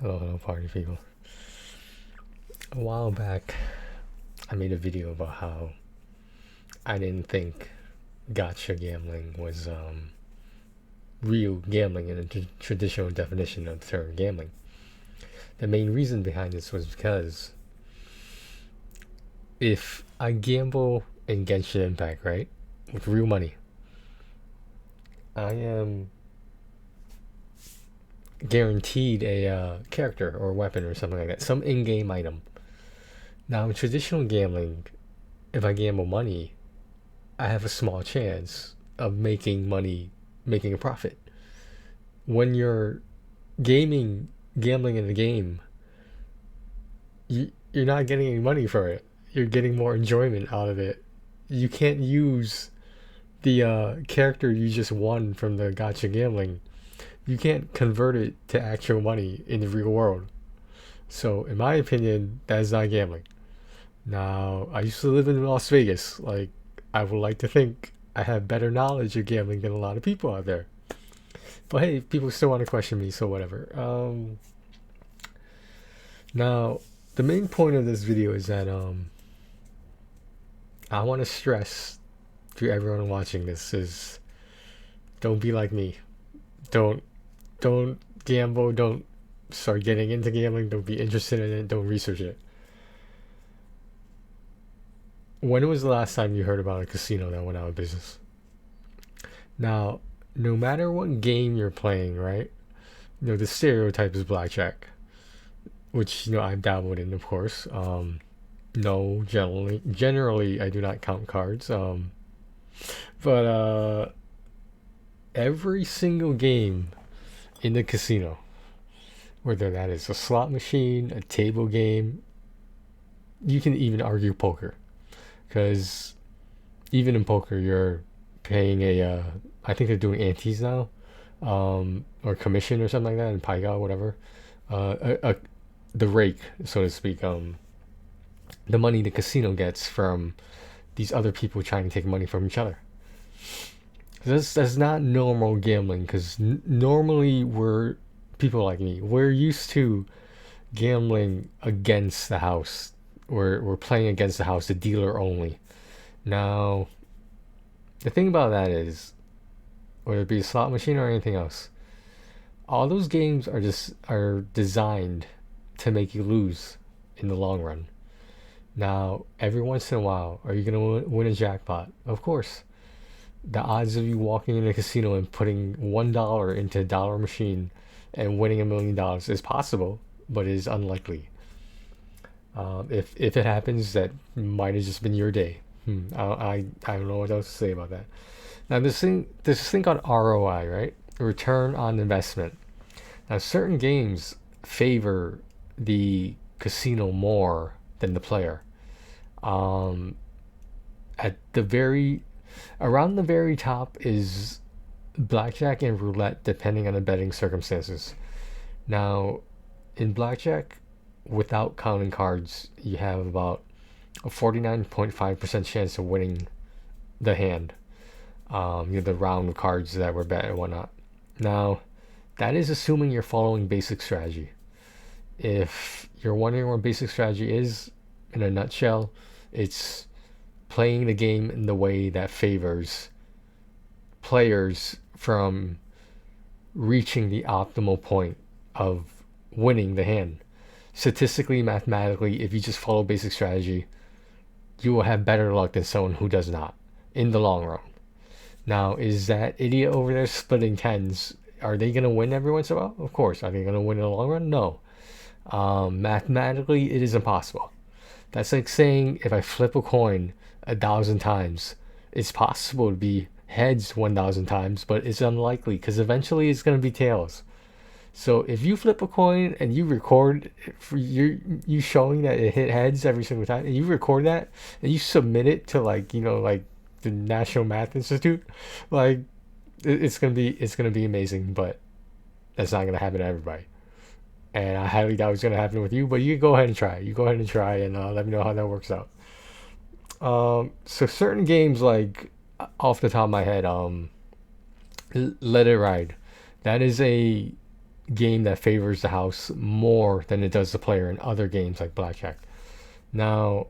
Hello, party people. A while back, I made a video about how I didn't think gotcha gambling was real gambling in a traditional definition of the term gambling. The main reason behind this was because if I gamble in Genshin Impact, right, with real money, I am guaranteed a character or weapon or something like that, some in-game item. Now, in traditional gambling, if I gamble money, I have a small chance of making money, making a profit. When you're gambling in the game, you're not getting any money for it. You're getting more enjoyment out of it. You can't use the character you just won from the gotcha gambling. You can't convert it to actual money in the real world. So, in my opinion, that is not gambling. Now, I used to live in Las Vegas. Like, I would like to think I have better knowledge of gambling than a lot of people out there. But hey, people still want to question me, so whatever. Now, the main point of this video is that I want to stress to everyone watching this is don't be like me. Don't don't gamble. Don't start getting into gambling. Don't be interested in it. Don't research it. When was the last time you heard about a casino that went out of business? Now, no matter what game you're playing, right? The stereotype is blackjack, which I've dabbled in, of course. No, generally I do not count cards. But every single game in the casino, whether that is a slot machine, a table game, you can even argue poker, because even in poker you're paying a I think they're doing antes now, or commission or something like that, in Paiga, whatever. The rake, so to speak, the money the casino gets from these other people trying to take money from each other. That's not normal gambling, because normally we're people like me. We're used to gambling against the house. We're playing against the house, the dealer only. Now, the thing about that is, whether it be a slot machine or anything else, all those games are designed to make you lose in the long run. Now, every once in a while, are you gonna win a jackpot? Of course. The odds of you walking in a casino and putting $1 into a dollar machine and winning $1 million is possible, but it is unlikely. If it happens, that might have just been your day. I don't know what else to say about that. Now, there's this thing called ROI, right? Return on investment. Now, certain games favor the casino more than the player. Um, at the very Around the very top is blackjack and roulette, depending on the betting circumstances. Now, in blackjack, without counting cards, you have about a 49.5% chance of winning the hand. The round of cards that were bet and whatnot. Now, that is assuming you're following basic strategy. If you're wondering what basic strategy is, in a nutshell, it's playing the game in the way that favors players from reaching the optimal point of winning the hand. Statistically, mathematically, if you just follow basic strategy, you will have better luck than someone who does not in the long run. Now, is that idiot over there splitting tens? Are they going to win every once in a while? Of course. Are they going to win in the long run? No. Mathematically, it is impossible. That's like saying if I flip a coin 1,000 times, it's possible to be heads 1,000 times, but it's unlikely because eventually it's going to be tails. So if you flip a coin and you record for you showing that it hit heads every single time, and you record that and you submit it to, like the National Math Institute, like it's gonna be amazing, but that's not gonna happen to everybody. And I highly doubt it's gonna happen with you. But you go ahead and try. You go ahead and try, and let me know how that works out. So certain games, like off the top of my head, Let It Ride, that is a game that favors the house more than it does the player in other games like blackjack. Now,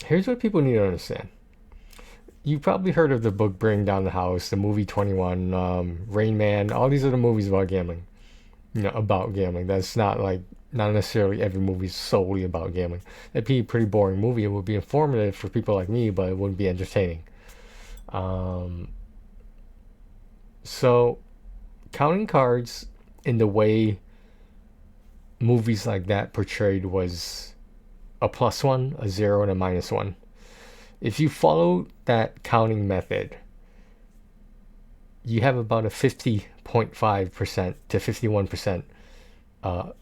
here's what people need to understand. You probably heard of the book Bring Down the House, the movie 21, Rain Man, all these other movies about gambling. About gambling. That's not like, not necessarily every movie is solely about gambling. It'd be a pretty boring movie. It would be informative for people like me, but it wouldn't be entertaining. Um, so, counting cards in the way movies like that portrayed was a plus one, a zero, and a minus one. If you follow that counting method, you have about a 50.5% to 51%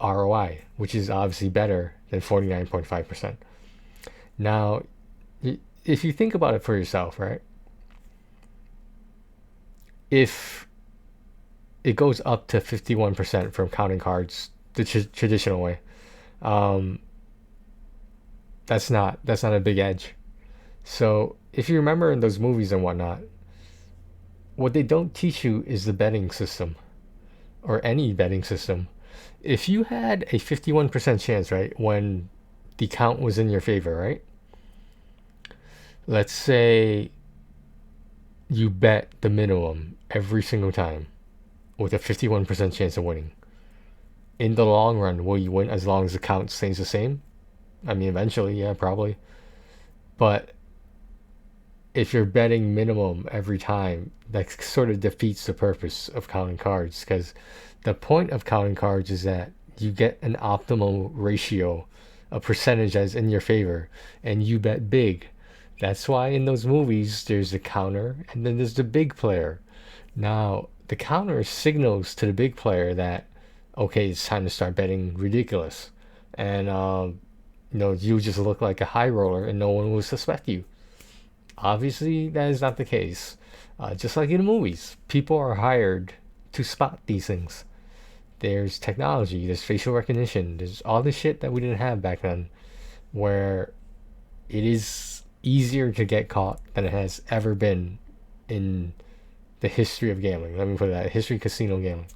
ROI, which is obviously better than 49.5%. Now, if you think about it for yourself, right? If it goes up to 51% from counting cards the traditional way, um, that's not a big edge. So if you remember in those movies and whatnot, what they don't teach you is the betting system or any betting system. If you had a 51% chance, right, when the count was in your favor, right? Let's say you bet the minimum every single time with a 51% chance of winning. In the long run, will you win as long as the count stays the same? I mean, eventually, yeah, probably. But if you're betting minimum every time, that sort of defeats the purpose of counting cards, because the point of counting cards is that you get an optimal ratio, a percentage that's in your favor, and you bet big. That's why in those movies there's the counter and then there's the big player. Now, the counter signals to the big player that, okay, it's time to start betting ridiculous. And, you just look like a high roller and no one will suspect you. Obviously, that is not the case. Just like in movies, people are hired to spot these things. There's technology, there's facial recognition, there's all the shit that we didn't have back then, where it is easier to get caught than it has ever been in the history of gambling. Let me put it that history of casino gambling.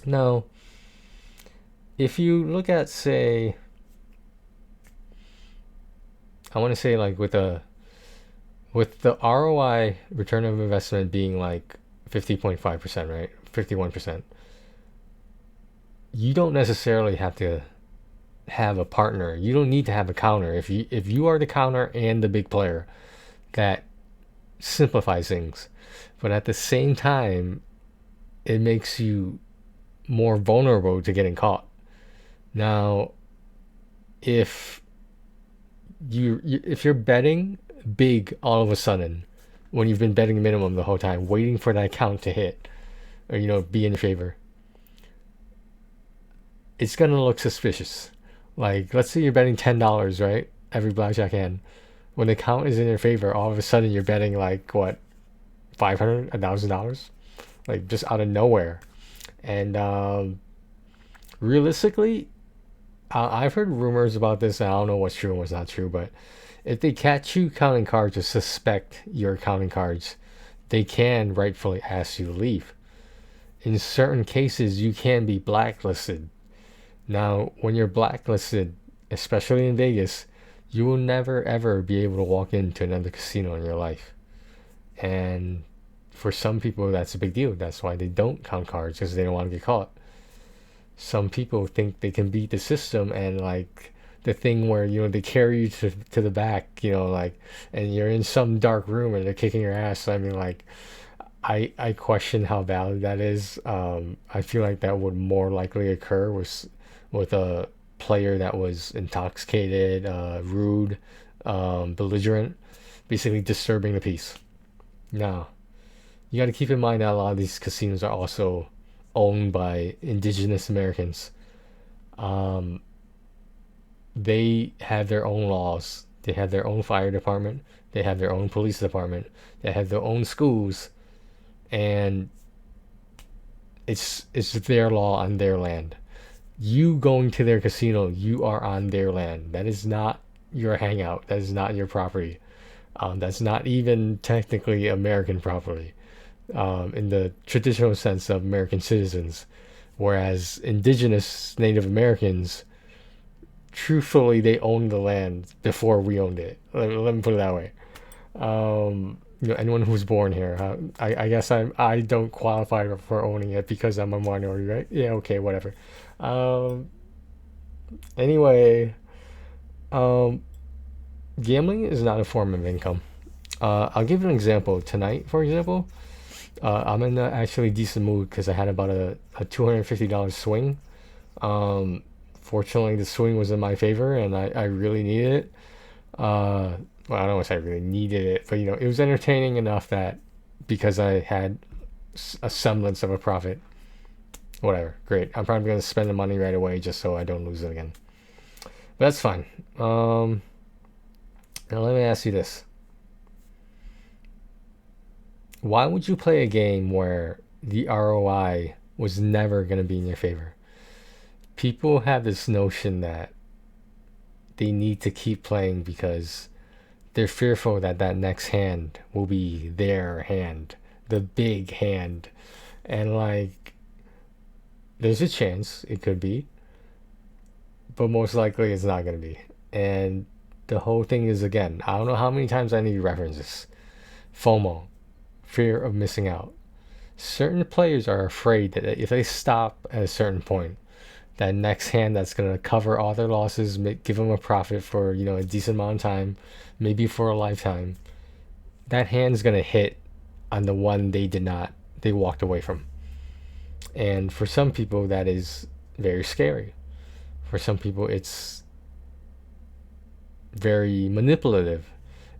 Now, if you look at, say, I want to say like with the ROI return of investment being like 50.5%, right? 51%. You don't necessarily have to have a partner. You don't need to have a counter. If you are the counter and the big player, that simplifies things. But at the same time, it makes you more vulnerable to getting caught. Now, if if you're betting big all of a sudden when you've been betting minimum the whole time, waiting for that count to hit or be in your favor, it's gonna look suspicious. Like, let's say you're betting $10, right? Every blackjack hand. When the count is in your favor, all of a sudden you're betting like what, 500, $1,000, like just out of nowhere. And realistically, I've heard rumors about this. And I don't know what's true and what's not true, but if they catch you counting cards or suspect you're counting cards, they can rightfully ask you to leave. In certain cases, you can be blacklisted. Now, when you're blacklisted, especially in Vegas, you will never ever be able to walk into another casino in your life. And for some people, that's a big deal. That's why they don't count cards, because they don't want to get caught. Some people think they can beat the system, and like the thing where they carry you to the back, like, and you're in some dark room and they're kicking your ass. I mean, like, I question how valid that is. I feel like that would more likely occur with a player that was intoxicated, rude, belligerent, basically disturbing the peace. Now, you got to keep in mind that a lot of these casinos are also owned by indigenous Americans. Um, they have their own laws. They have their own fire department. They have their own police department. They have their own schools, and it's their law on their land. You going to their casino, you are on their land. That is not your hangout. That is not your property. That's not even technically American property, in the traditional sense of American citizens. Whereas indigenous Native Americans, truthfully, they owned the land before we owned it. Let me put it that way. Anyone who's born here, I guess I don't qualify for owning it because I'm a minority, right? Yeah, okay, whatever. Um, anyway, um, gambling is not a form of income. I'll give an example. Tonight, for example, I'm in a actually decent mood because I had about a $250 swing. Um, Fortunately, the swing was in my favor, and I really needed it. Well, I don't know if I really needed it, but it was entertaining enough that because I had a semblance of a profit, whatever, great. I'm probably gonna spend the money right away just so I don't lose it again. But that's fine. Now let me ask you this: why would you play a game where the ROI was never gonna be in your favor? People have this notion that they need to keep playing because they're fearful that that next hand will be their hand, the big hand. And like, there's a chance it could be, but most likely it's not going to be. And the whole thing is, again, I don't know how many times I need to reference this: FOMO, fear of missing out. Certain players are afraid that if they stop at a certain point, that next hand that's going to cover all their losses, give them a profit for a decent amount of time, maybe for a lifetime, that hand's going to hit on the one they walked away from. And for some people that is very scary. For some people it's very manipulative,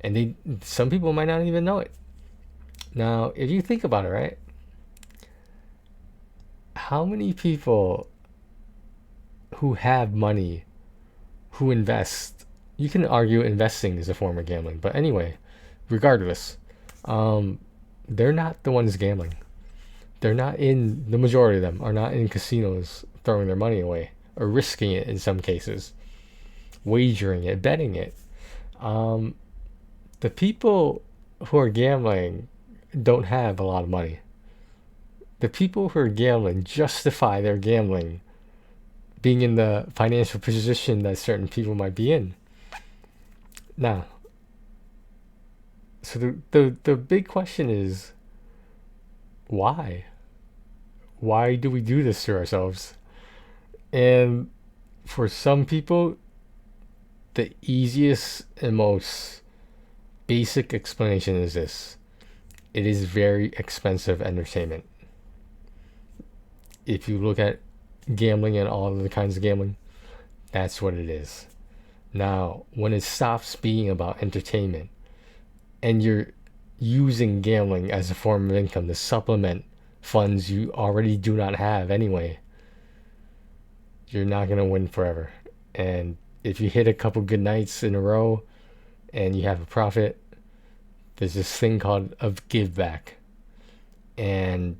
and some people might not even know it. Now if you think about it, right, how many people who have money, who invest, you can argue investing is a form of gambling, but anyway, regardless, um, they're not the ones gambling. They're not in, the majority of them are not in casinos throwing their money away or risking it in some cases, wagering it, betting it. Um, the people who are gambling don't have a lot of money. The people who are gambling justify their gambling being in the financial position that certain people might be in. Now, so the big question is, why? Why do we do this to ourselves? And for some people, the easiest and most basic explanation is this: it is very expensive entertainment. If you look at gambling and all of the kinds of gambling, that's what it is. Now, when it stops being about entertainment and you're using gambling as a form of income to supplement funds you already do not have anyway, you're not going to win forever. And if you hit a couple good nights in a row and you have a profit, there's this thing called a give back. And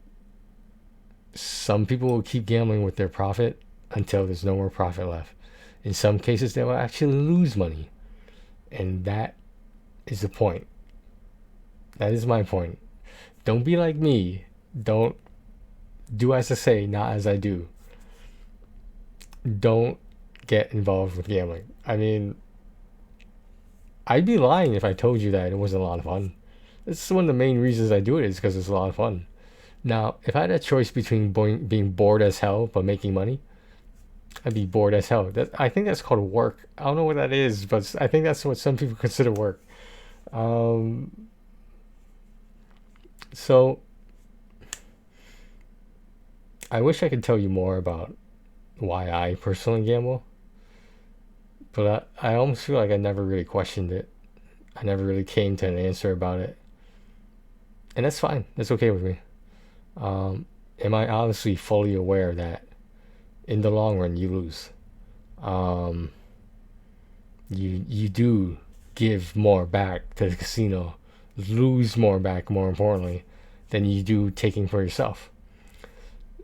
some people will keep gambling with their profit until there's no more profit left. In some cases, they will actually lose money. And that is the point. That is my point. Don't be like me. Don't do as I say, not as I do. Don't get involved with gambling. I mean, I'd be lying if I told you that it wasn't a lot of fun. It's one of the main reasons I do it is because it's a lot of fun. Now, if I had a choice between being bored as hell but making money, I'd be bored as hell. I think that's called work. I don't know what that is, but I think that's what some people consider work. Um, so I wish I could tell you more about why I personally gamble, but I almost feel like I never really questioned it. I never really came to an answer about it, and that's fine. That's okay with me. Am I obviously fully aware that in the long run you lose? Um, you do give more back to the casino, lose more back, more importantly, than you do taking for yourself.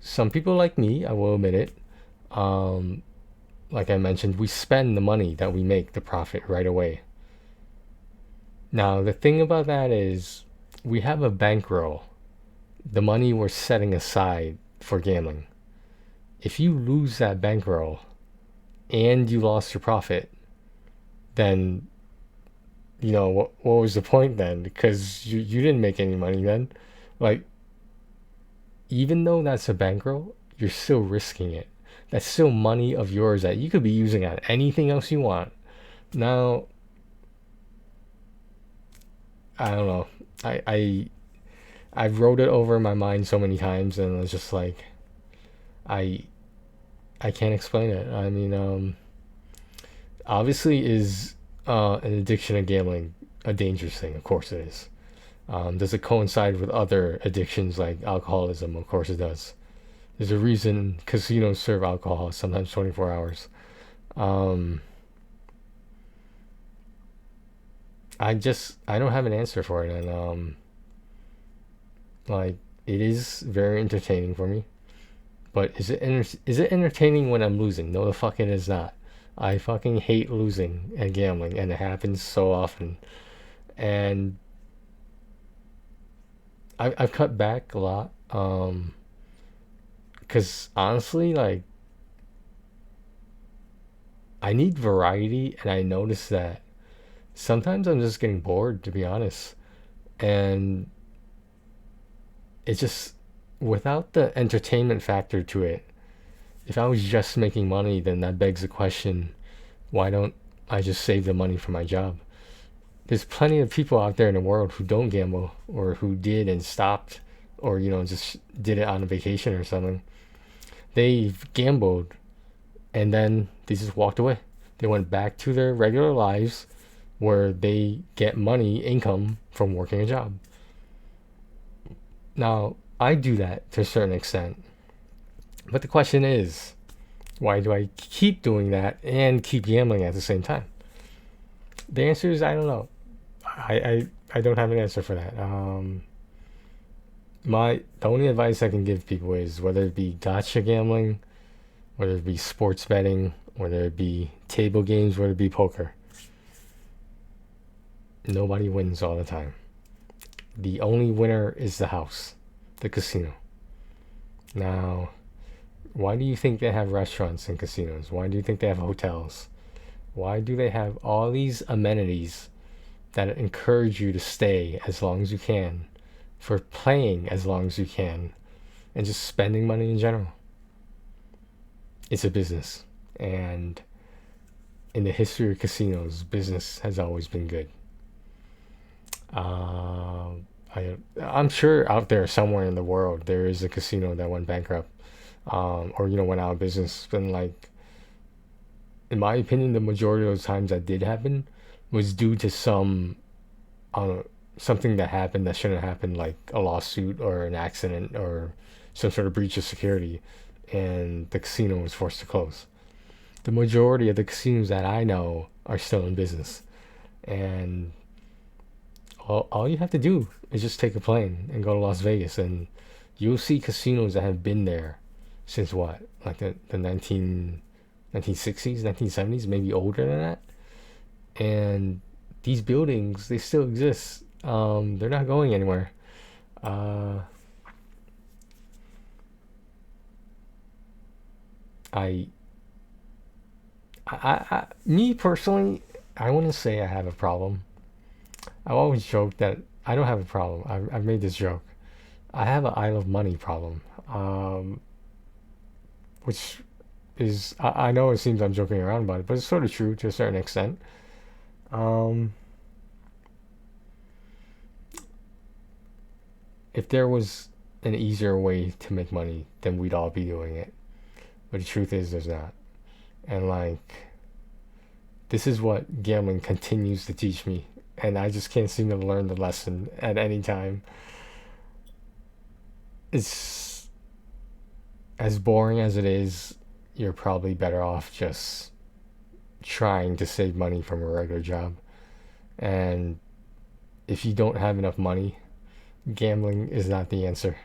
Some people like me, I will admit it, um, like I mentioned, we spend the money that we make, the profit, right away. Now, the thing about that is we have a bankroll, the money we're setting aside for gambling. if you lose that bankroll and you lost your profit, then what was the point then? Because you didn't make any money then. Like, even though that's a bankroll, you're still risking it. That's still money of yours that you could be using on anything else you want. Now, I don't know. I wrote it over in my mind so many times, and it's just like I I can't explain it. I mean, obviously, is an addiction of gambling a dangerous thing? Of course it is. Does it coincide with other addictions like alcoholism? Of course it does. There's a reason casinos serve alcohol sometimes 24 hours. Um, I don't have an answer for it, and like it is very entertaining for me. But is it entertaining when I'm losing? No, the fuck it is not. I fucking hate losing and gambling, and it happens so often. And I've cut back a lot. Because honestly, like I need variety, and I notice that sometimes I'm just getting bored, to be honest. And it's just without the entertainment factor to it. If I was just making money, then that begs the question: why don't I just save the money for my job? There's plenty of people out there in the world who don't gamble, or who did and stopped, or just did it on a vacation or something. They've gambled and then they just walked away. They went back to their regular lives where they get money, income from working a job. Now, I do that to a certain extent. But the question is, why do I keep doing that and keep gambling at the same time? The answer is I don't know. I don't have an answer for that. The only advice I can give people is whether it be gotcha gambling, whether it be sports betting, whether it be table games, whether it be poker. Nobody wins all the time. The only winner is the house, the casino. Now, why do you think they have restaurants and casinos? Why do you think they have hotels? Why do they have all these amenities that encourage you to stay as long as you can, for playing as long as you can, and just spending money in general? It's a business. And in the history of casinos, business has always been good. Uh, I'm sure out there somewhere in the world there is a casino that went bankrupt, or went out of business. And like, in my opinion, the majority of those times that did happen was due to something that happened that shouldn't happen, like a lawsuit or an accident or some sort of breach of security, and the casino was forced to close. The majority of the casinos that I know are still in business, and all you have to do is just take a plane and go to Las Vegas, and you'll see casinos that have been there since what, like the 1960s, 1970s, maybe older than that. And these buildings, they still exist. They're not going anywhere. Uh, I, Me personally, I wouldn't say I have a problem. I've always joked that I don't have a problem. I've made this joke. I have a I love money problem, which is I know it seems I'm joking around about it, but it's sort of true to a certain extent. Um, if there was an easier way to make money, then we'd all be doing it. But the truth is, there's not. And like, this is what gambling continues to teach me, and I just can't seem to learn the lesson at any time. It's as boring as it is. You're probably better off just trying to save money from a regular job. And if you don't have enough money, gambling is not the answer.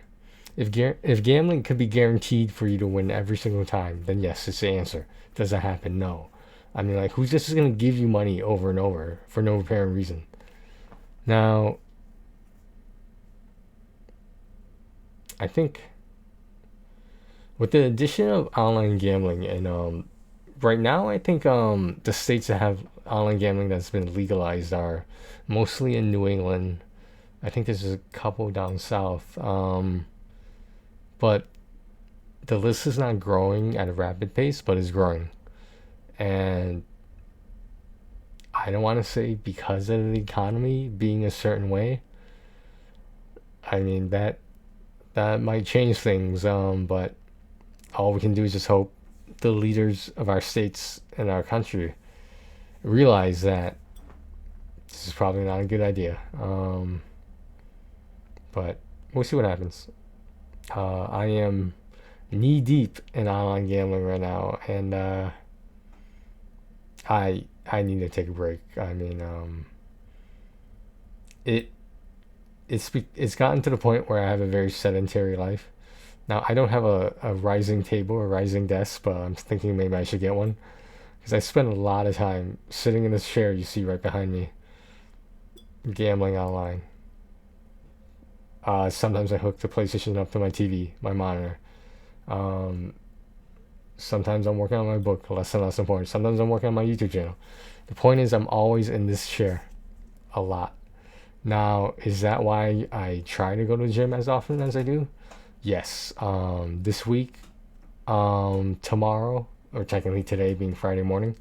If gambling could be guaranteed for you to win every single time, then yes, it's the answer. Does that happen? No. I mean, like, who's just going to give you money over and over for no apparent reason? Now, I think with the addition of online gambling, and right now I think the states that have online gambling that's been legalized are mostly in New England. I think there's a couple down south, but the list is not growing at a rapid pace, but is growing. And I don't want to say because of the economy being a certain way. I mean that might change things, but all we can do is just hope the leaders of our states and our country realize that this is probably not a good idea. But we'll see what happens. I am knee deep in online gambling right now, and I need to take a break. I mean, it it's gotten to the point where I have a very sedentary life. Now I don't have a rising table or rising desk, but I'm thinking maybe I should get one because I spend a lot of time sitting in this chair you see right behind me, gambling online. Sometimes I hook the PlayStation up to my TV, my monitor. Um, Sometimes I'm working on my book, less and less important. Sometimes I'm working on my YouTube channel. The point is, I'm always in this chair a lot. Now, is that why I try to go to the gym as often as I do? Yes. This week, tomorrow, or technically today being Friday morning,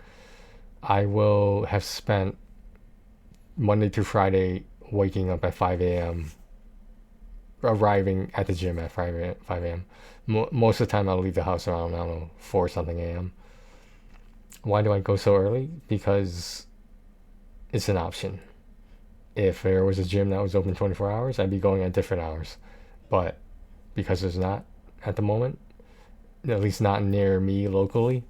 I will have spent Monday through Friday waking up at 5 a.m., arriving at the gym at 5 a.m. Most of the time, I'll leave the house around, I don't know, 4 something a.m. Why do I go so early? Because it's an option. If there was a gym that was open 24 hours, I'd be going at different hours. But because there's not at the moment, at least not near me locally,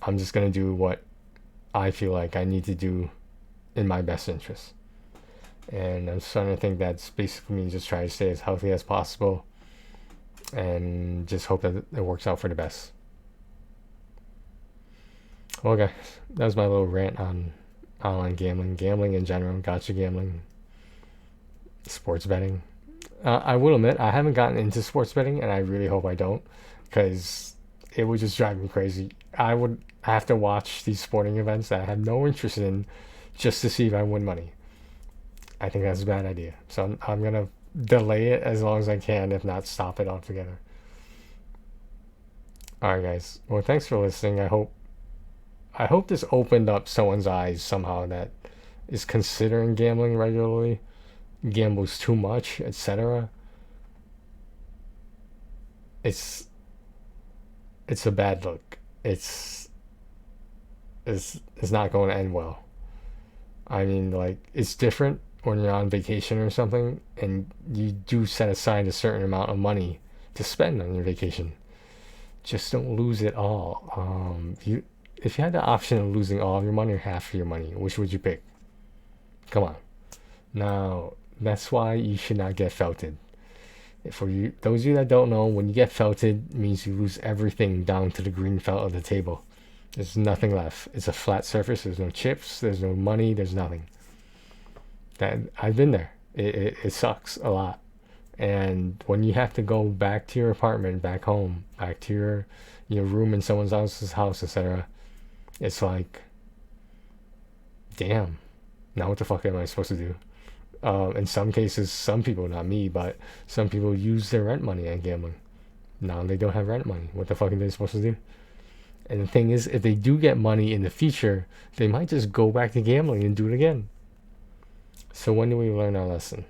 I'm just going to do what I feel like I need to do in my best interest. And I'm starting to think that's basically me just trying to stay as healthy as possible and just hope that it works out for the best. Okay, that was my little rant on online gambling in general, gotcha gambling, sports betting. I will admit I haven't gotten into sports betting, and I really hope I don't, because it would just drive me crazy. I would have to watch these sporting events that I have no interest in just to see if I win money. I think that's a bad idea. So I'm gonna delay it as long as I can, if not stop it altogether. All right, guys. Well, thanks for listening. I hope this opened up someone's eyes somehow that is considering gambling regularly, gambles too much, etc. It's it's a bad look. It's not going to end well. I mean, like, it's different when you're on vacation or something, and you do set aside a certain amount of money to spend on your vacation. Just don't lose it all. If you had the option of losing all of your money or half of your money, which would you pick? Come on. Now, that's why you should not get felted. For you, those of you that don't know, when you get felted, it means you lose everything down to the green felt of the table. There's nothing left. It's a flat surface. There's no chips. There's no money. There's nothing. That I've been there. It sucks a lot. And when you have to go back to your apartment, back home, back to your room in someone else's house, etc., it's like, damn. Now what the fuck am I supposed to do? In some cases, some people, not me, but some people use their rent money on gambling. Now they don't have rent money. What the fuck are they supposed to do? And the thing is, if they do get money in the future, they might just go back to gambling and do it again. So when do we learn our lesson?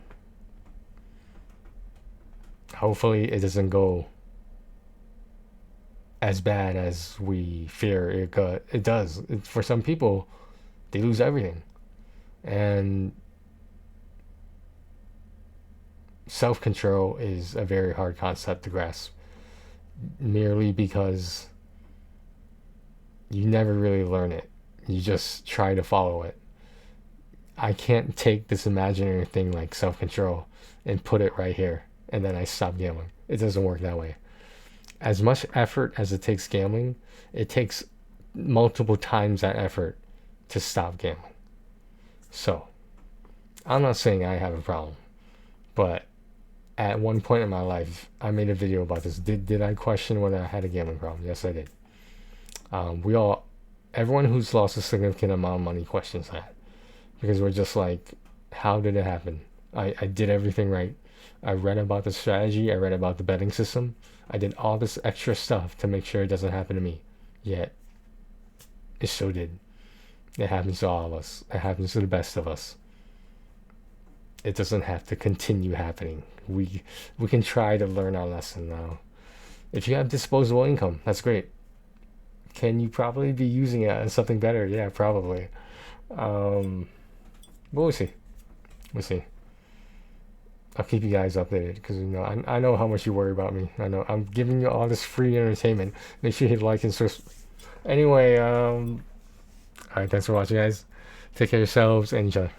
Hopefully it doesn't go as bad as we fear it does. For some people, they lose everything. And self-control is a very hard concept to grasp, merely because you never really learn it. You just try to follow it. I can't take this imaginary thing like self-control and put it right here and then I stop gambling. It doesn't work that way. As much effort as it takes gambling, it takes multiple times that effort to stop gambling. So, I'm not saying I have a problem, but at one point in my life, I made a video about this. Did I question whether I had a gambling problem? Yes, I did. Everyone who's lost a significant amount of money questions that, because we're just like, how did it happen? I did everything right. I read about the strategy. I read about the betting system. I did all this extra stuff to make sure it doesn't happen to me. Yet, it still did. It happens to all of us. It happens to the best of us. It doesn't have to continue happening. We can try to learn our lesson now. If you have disposable income, that's great. Can you probably be using it on something better? Yeah, probably. But we'll see. We'll see. I'll keep you guys updated because I know how much you worry about me. I know I'm giving you all this free entertainment. Make sure you hit like and subscribe. Anyway, all right. Thanks for watching, guys. Take care of yourselves and each other.